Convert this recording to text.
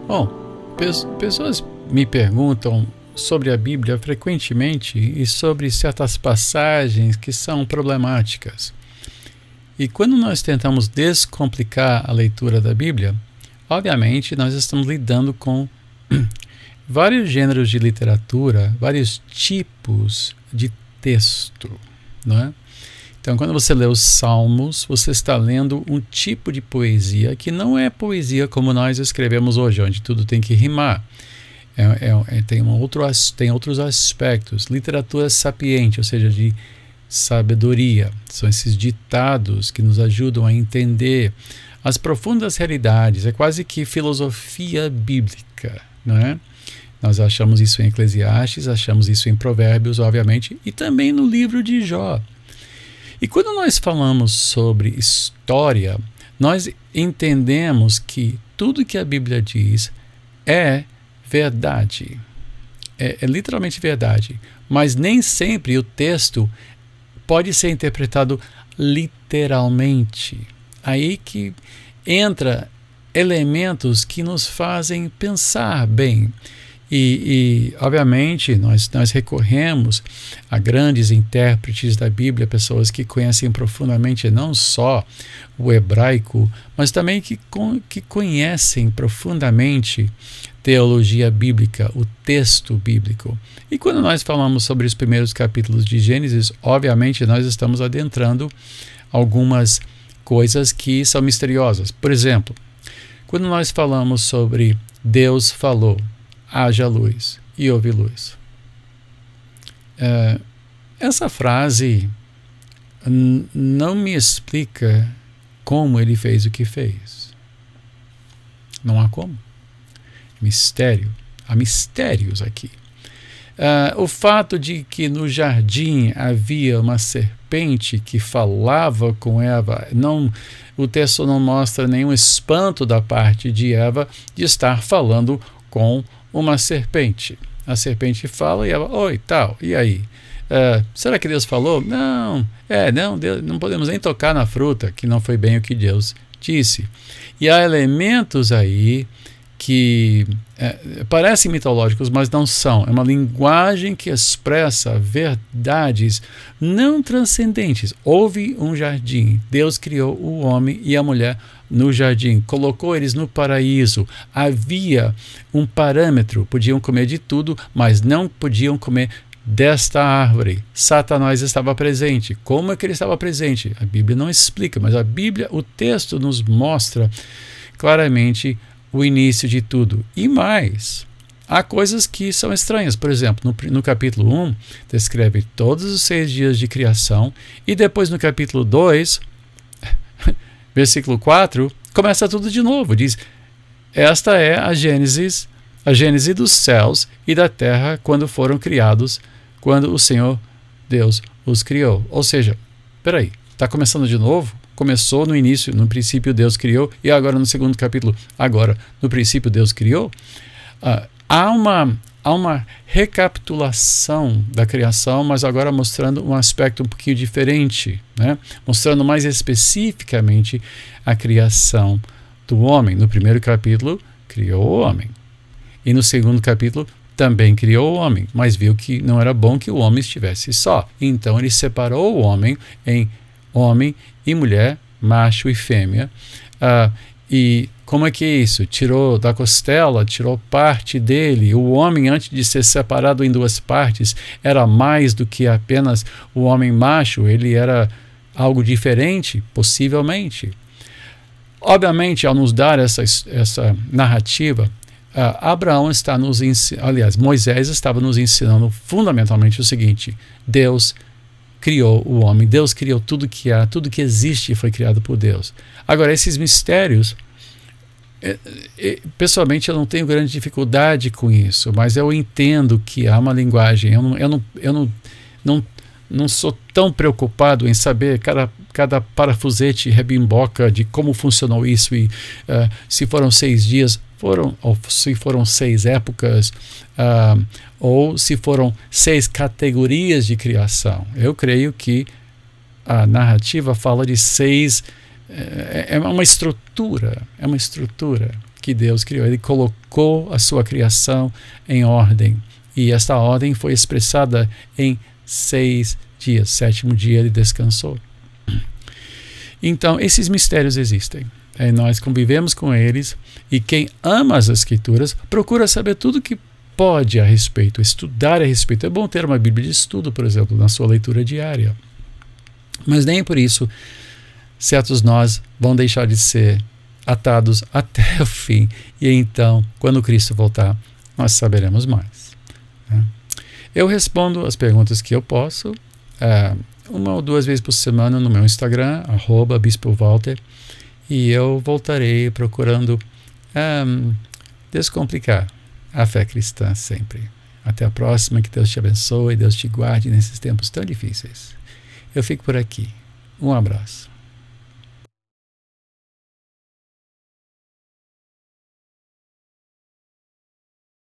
Bom, pessoas me perguntam sobre a Bíblia frequentemente e sobre certas passagens que são problemáticas. E quando nós tentamos descomplicar a leitura da Bíblia, obviamente nós estamos lidando com vários gêneros de literatura, vários tipos de texto, não é? Então, quando você lê os Salmos, você está lendo um tipo de poesia que não é poesia como nós escrevemos hoje, onde tudo tem que rimar. Tem outros aspectos. Literatura sapiente, ou seja, de sabedoria. São esses ditados que nos ajudam a entender as profundas realidades. É quase que filosofia bíblica, não é? Nós achamos isso em Eclesiastes, achamos isso em Provérbios, obviamente, e também no livro de Jó. E quando nós falamos sobre história, nós entendemos que tudo que a Bíblia diz é verdade. É literalmente verdade. Mas nem sempre o texto pode ser interpretado literalmente. Aí que entra elementos que nos fazem pensar bem. E obviamente, nós recorremos a grandes intérpretes da Bíblia, pessoas que conhecem profundamente não só o hebraico, mas também que conhecem profundamente teologia bíblica, o texto bíblico. E quando nós falamos sobre os primeiros capítulos de Gênesis, obviamente nós estamos adentrando algumas coisas que são misteriosas. Por exemplo, quando nós falamos sobre Deus falou, haja luz e houve luz. Essa frase não me explica como ele fez o que fez. Não há como. Mistério. Há mistérios aqui. O fato de que no jardim havia uma serpente que falava com Eva, o texto não mostra nenhum espanto da parte de Eva de estar falando com uma serpente. A serpente fala e ela, oi, tal, e aí? Será que Deus falou? Não, Deus, não podemos nem tocar na fruta, que não foi bem o que Deus disse. E há elementos aí que parecem mitológicos, mas não são. É uma linguagem que expressa verdades não transcendentes. Houve um jardim, Deus criou o homem e a mulher no jardim, colocou eles no paraíso, havia um parâmetro, podiam comer de tudo, mas não podiam comer desta árvore. Satanás estava presente. Como é que ele estava presente? A Bíblia não explica, mas a Bíblia, o texto nos mostra claramente o início de tudo. E mais, há coisas que são estranhas. Por exemplo, no capítulo 1, descreve todos os 6 dias de criação, e depois no capítulo 2, versículo 4, começa tudo de novo. Diz, esta é a gênese dos céus e da terra quando foram criados, quando o Senhor Deus os criou. Ou seja, peraí, está começando de novo? Começou no início, no princípio Deus criou, e agora no segundo capítulo, agora no princípio Deus criou. Há uma recapitulação da criação, mas agora mostrando um aspecto um pouquinho diferente, né? Mostrando mais especificamente a criação do homem. No primeiro capítulo, criou o homem. E no segundo capítulo, também criou o homem, mas viu que não era bom que o homem estivesse só. Então ele separou o homem em homem e mulher, macho e fêmea. E como é que é isso? Tirou da costela, tirou parte dele. O homem, antes de ser separado em 2 partes, era mais do que apenas o homem macho. Ele era algo diferente, possivelmente. Obviamente, ao nos dar essa narrativa, Abraão está nos ensinando, aliás, Moisés estava nos ensinando fundamentalmente o seguinte: Deus criou o homem, Deus criou tudo que há, tudo que existe foi criado por Deus. Agora, esses mistérios, pessoalmente eu não tenho grande dificuldade com isso, mas eu entendo que há uma linguagem. Eu não sou tão preocupado em saber cada parafusete rebimboca de como funcionou isso e se foram 6 dias. ou se foram 6 épocas, ou se foram 6 categorias de criação. Eu creio que a narrativa fala de 6, é uma estrutura que Deus criou. Ele colocou a sua criação em ordem, e esta ordem foi expressada em 6 dias. 7º dia ele descansou. Então, esses mistérios existem. Nós convivemos com eles, e quem ama as Escrituras procura saber tudo que pode a respeito, estudar a respeito. É bom ter uma Bíblia de estudo, por exemplo, na sua leitura diária. Mas nem por isso certos nós vão deixar de ser atados até o fim. E então, quando Cristo voltar, nós saberemos mais. Eu respondo as perguntas que eu posso, 1 ou 2 vezes por semana no meu Instagram, @BispoWalter, e eu voltarei procurando descomplicar a fé cristã sempre. Até a próxima, que Deus te abençoe, Deus te guarde nesses tempos tão difíceis. Eu fico por aqui. Um abraço.